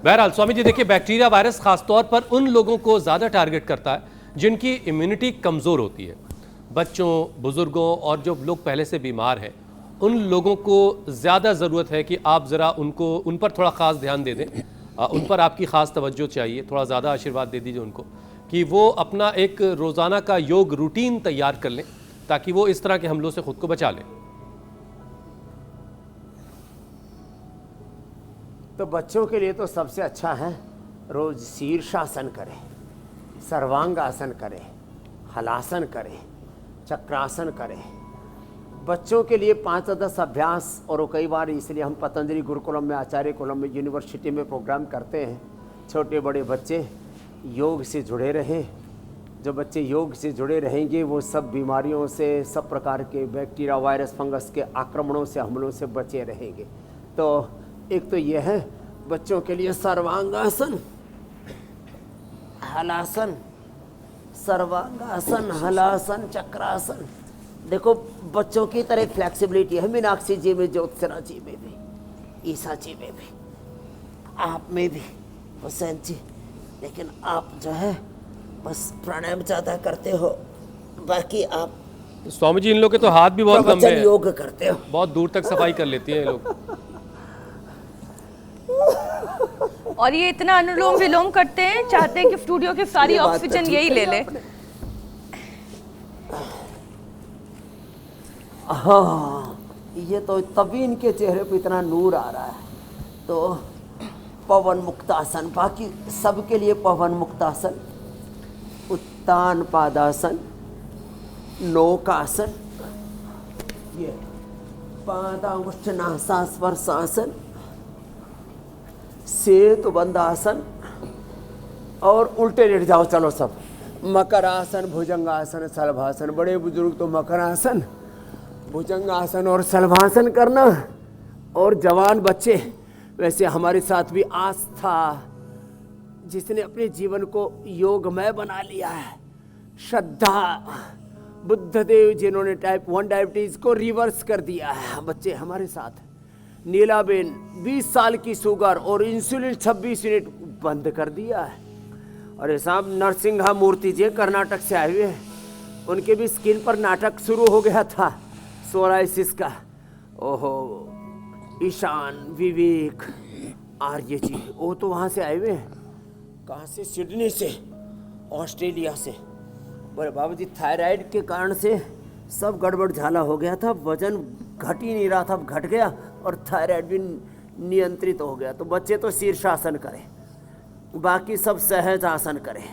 बहरहाल स्वामी जी देखिए, bacteria virus खासतौर पर उन लोगों को ज़्यादा टारगेट करता है जिनकी इम्यूनिटी कमज़ोर होती है। बच्चों, बुज़ुर्गों और जो लोग पहले से बीमार हैं, उन लोगों को ज़्यादा ज़रूरत है कि आप ज़रा उन पर थोड़ा ख़ास ध्यान दे दें। उन पर आपकी ख़ास तवज्जो चाहिए, थोड़ा ज़्यादा आशीर्वाद दे दीजिए उनको कि वो अपना एक रोज़ाना का योग रूटीन तैयार कर लें ताकि वो इस तरह के हमलों से ख़ुद को बचा लें। तो बच्चों के लिए तो सबसे अच्छा है रोज शीर्षासन करें, सर्वांगासन करें, हलासन करें, चक्रासन करें। बच्चों के लिए 5-10 अभ्यास, और कई बार इसलिए हम पतंजलि गुरुकुलम में, आचार्य कुलम में, यूनिवर्सिटी में प्रोग्राम करते हैं। छोटे बड़े बच्चे योग से जुड़े रहें। जो बच्चे योग से जुड़े रहेंगे वो सब बीमारियों से, सब प्रकार के बैक्टीरिया, वायरस, फंगस के आक्रमणों से, हमलों से बचे रहेंगे। तो एक तो ये है बच्चों के लिए सर्वांगासन, हलासन, सर्वांगासन, हलासन, चक्रासन। देखो बच्चों की तरह फ्लेक्सिबिलिटी है मीनाक्षी जी में, ज्योत्सना जी में भी, ईसा जी में भी, आप में भी, हुसैन जी। लेकिन आप जो है बस प्राणायाम ज़्यादा करते हो, बाकी आप स्वामी जी इन लोग के तो हाथ भी बहुत लंबे हैं, योग करते हो, बहुत दूर तक सफाई कर लेती है ये लोग। और ये इतना अनुलोम विलोम करते हैं, चाहते हैं कि स्टूडियो की सारी ऑक्सीजन यही ले ले। हाँ, ये तो तभी इनके चेहरे पे इतना नूर आ रहा है। तो पवन मुक्तासन, बाकी सबके लिए पवन मुक्तासन, उत्तान पादासन, नौकासन, ये पादांगुष्ठ नासास्पर्शासन, सेतु बंधासन, और उल्टे लेट जाओ चलो सब। मकरासन, भुजंगासन, सलभासन। बड़े बुजुर्ग तो मकरासन, भुजंगासन और सलभासन करना। और जवान बच्चे, वैसे हमारे साथ भी आस्था, जिसने अपने जीवन को योगमय बना लिया है, श्रद्धा, बुद्धदेव जिन्होंने टाइप 1 डायबिटीज को रिवर्स कर दिया है, बच्चे हमारे साथ। नीलाबेन 20 साल की शुगर और इंसुलिन 26 यूनिट बंद कर दिया है। और ये साहब नरसिंहा मूर्ति जी कर्नाटक से आए हुए हैं, उनके भी स्किन पर नाटक शुरू हो गया था सोराइसिस का। ओहो, ईशान, विवेक, आर्य जी, वो तो वहाँ से आए हुए हैं। कहाँ से? सिडनी से, ऑस्ट्रेलिया से। बोले बाबू जी थायराइड के कारण से सब गड़बड़ झाला हो गया था, वजन घट ही नहीं रहा था, अब घट गया, और थायराइड भी नियंत्रित हो गया। तो बच्चे तो शीर्षासन करें, बाकी सब सहज आसन करें।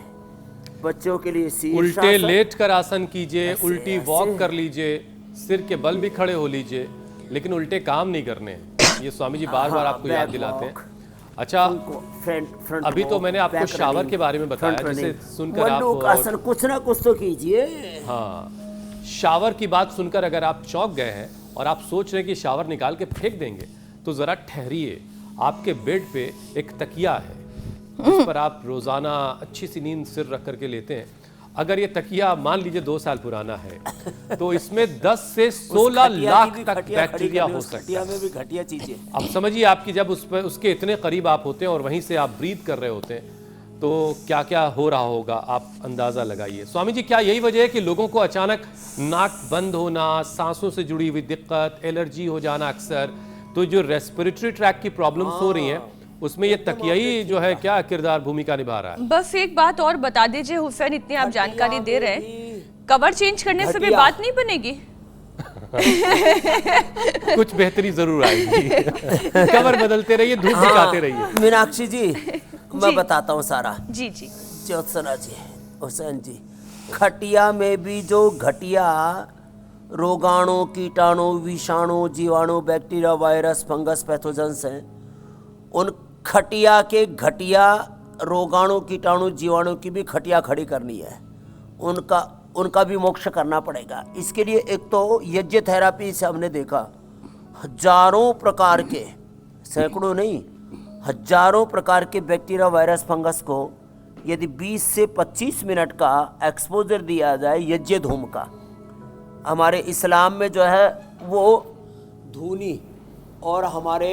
बच्चों के लिए शीर्षासन, उल्टे लेट कर आसन कीजिए, उल्टी वॉक कर लीजिए, सिर के बल भी खड़े हो लीजिए, लेकिन उल्टे काम नहीं करने। ये स्वामी जी बार बार आपको याद दिलाते हैं। अच्छा, अभी तो मैंने आपको शावर के बारे में बताया, जिसे सुनकर आप आसन कुछ ना कुछ तो कीजिए। हाँ, शावर की बात सुनकर अगर आप चौंक गए हैं और आप सोच रहे हैं कि शावर निकाल के फेंक देंगे, तो ज़रा ठहरिए। आपके बेड पे एक तकिया है जिस पर आप रोज़ाना अच्छी सी नींद सिर रख करके लेते हैं। अगर ये तकिया मान लीजिए 2 साल पुराना है तो इसमें 10 से 16 लाख तक बैक्टीरिया हो सकता है। भी घटिया चीजें। अब समझिए आपकी जब उसके इतने करीब आप होते हैं और वहीं से आप ब्रीथ कर रहे होते हैं, तो क्या क्या हो रहा होगा आप अंदाज़ा लगाइए। स्वामी जी, क्या यही वजह है कि लोगों को अचानक नाक बंद होना, सांसों से जुड़ी हुई दिक्कत, एलर्जी हो जाना अक्सर, तो जो रेस्पिरेटरी ट्रैक की प्रॉब्लम्स हो रही हैं, उसमें ये तकिया ही जो है क्या किरदार भूमिका निभा रहा है? बस एक बात और बता दीजिए हुसैन, इतनी आप जानकारी दे रहे हैं, कवर चेंज करने से भी बात नहीं बनेगी? कुछ बेहतरी जरूर आएगी। कवर बदलते रहिए, धूप दिखाते रहिए। मीनाक्षी जी मैं बताता हूँ सारा। जी जी। ज्योत्सना जी, हुसैन जी, खटिया में भी जो घटिया रोगाणु, कीटाणु, विषाणु, जीवाणु, बैक्टीरिया, वायरस, फंगस, पैथोजेंस हैं, उन खटिया के घटिया रोगाणु, कीटाणु, जीवाणु की भी खटिया खड़ी करनी है। उनका भी मोक्ष करना पड़ेगा। इसके लिए एक तो यज्ञ थेरापी से हमने देखा, हजारों प्रकार के, सैकड़ों नहीं, हजारों प्रकार के बैक्टीरिया, वायरस, फंगस को यदि 20 से 25 मिनट का एक्सपोजर दिया जाए यज्ञ धूम का, हमारे इस्लाम में जो है वो धूनी, और हमारे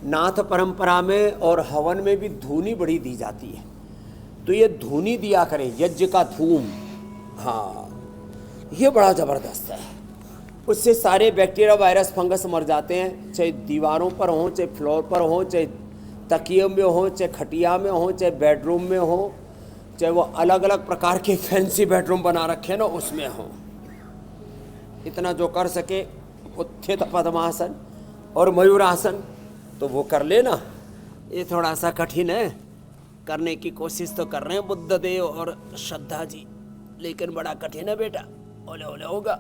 नाथ परंपरा में और हवन में भी धूनी बड़ी दी जाती है, तो ये धूनी दिया करें, यज्ञ का धूम। हाँ, ये बड़ा ज़बरदस्त है। उससे सारे बैक्टीरिया, वायरस, फंगस मर जाते हैं, चाहे दीवारों पर हों, चाहे फ्लोर पर हों, चाहे तकिए में हो, चाहे खटिया में हो, चाहे बेडरूम में हो, चाहे वो अलग अलग प्रकार के फैंसी बेडरूम बना रखे ना उसमें हो। इतना जो कर सके उत्थित पद्मासन और मयूरासन तो वो कर लेना। ये थोड़ा सा कठिन है, करने की कोशिश तो कर रहे हैं बुद्ध देव और श्रद्धा जी, लेकिन बड़ा कठिन है बेटा। ओले ओले होगा।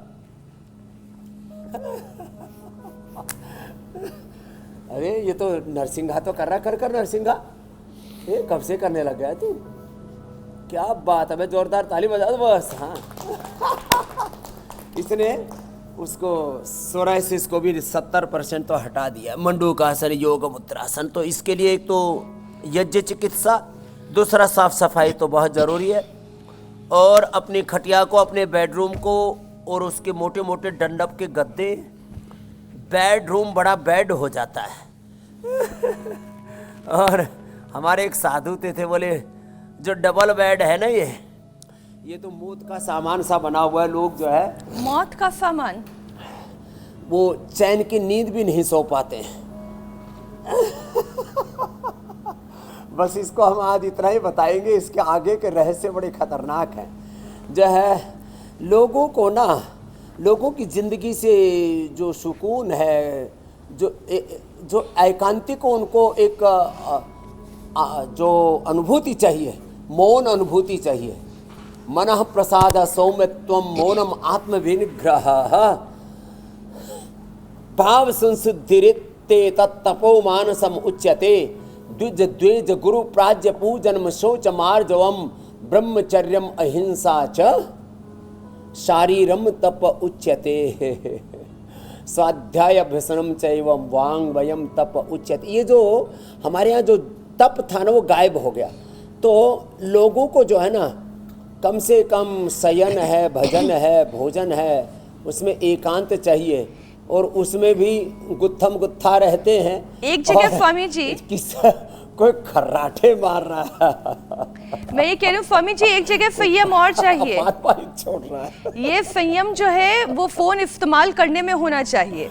अरे ये तो नरसिंहा तो कर रहा, कर नरसिंहा। ये कब से करने लग गया तू? क्या बात है, जोरदार ताली बजा दो बस। हाँ इसने उसको सोराइसिस को भी 70% तो हटा दिया। मंडूकासन, योग मुद्रासन। तो इसके लिए एक तो यज्ञ चिकित्सा, दूसरा साफ सफाई तो बहुत ज़रूरी है, और अपनी खटिया को, अपने बेडरूम को और उसके मोटे मोटे डंडप के गद्दे, बेडरूम बड़ा बेड हो जाता है। और हमारे एक साधु थे, बोले जो डबल बेड है ना, ये तो मौत का सामान सा बना हुआ है। लोग जो है मौत का सामान, वो चैन की नींद भी नहीं सो पाते हैं। बस इसको हम आज इतना ही बताएंगे, इसके आगे के रहस्य बड़े खतरनाक हैं। जो है लोगों को ना, लोगों की ज़िंदगी से जो सुकून है, जो एकांतिक उनको एक जो अनुभूति चाहिए, मौन अनुभूति चाहिए। मनः प्रसाद सौम्यत्वम मौनम आत्मविनिग्रह भाव संशुद्धिरित्ते तत्तपो मानसम उच्यते द्विज द्वेज गुरु प्राज्य पूजनम शौच मार्जवम ब्रह्मचर्यम अहिंसा च शारीरम तप उच्यते स्वाध्याय अभ्यसनम चैवम वांग वयम तप उच्यते। ये जो हमारे यहाँ जो तप था ना, वो गायब हो गया। तो लोगों को जो है ना, कम से कम शयन है, भजन है, भोजन है, उसमें एकांत चाहिए, और उसमें भी गुत्थम गुत्था रहते हैं। एक जगह स्वामी जी कोई खर्राटे मार रहा है। मैं ये कह रही हूँ स्वामी जी, एक जगह संयम और चाहिए। छोड़ रहा है। ये संयम जो है वो फोन इस्तेमाल करने में होना चाहिए।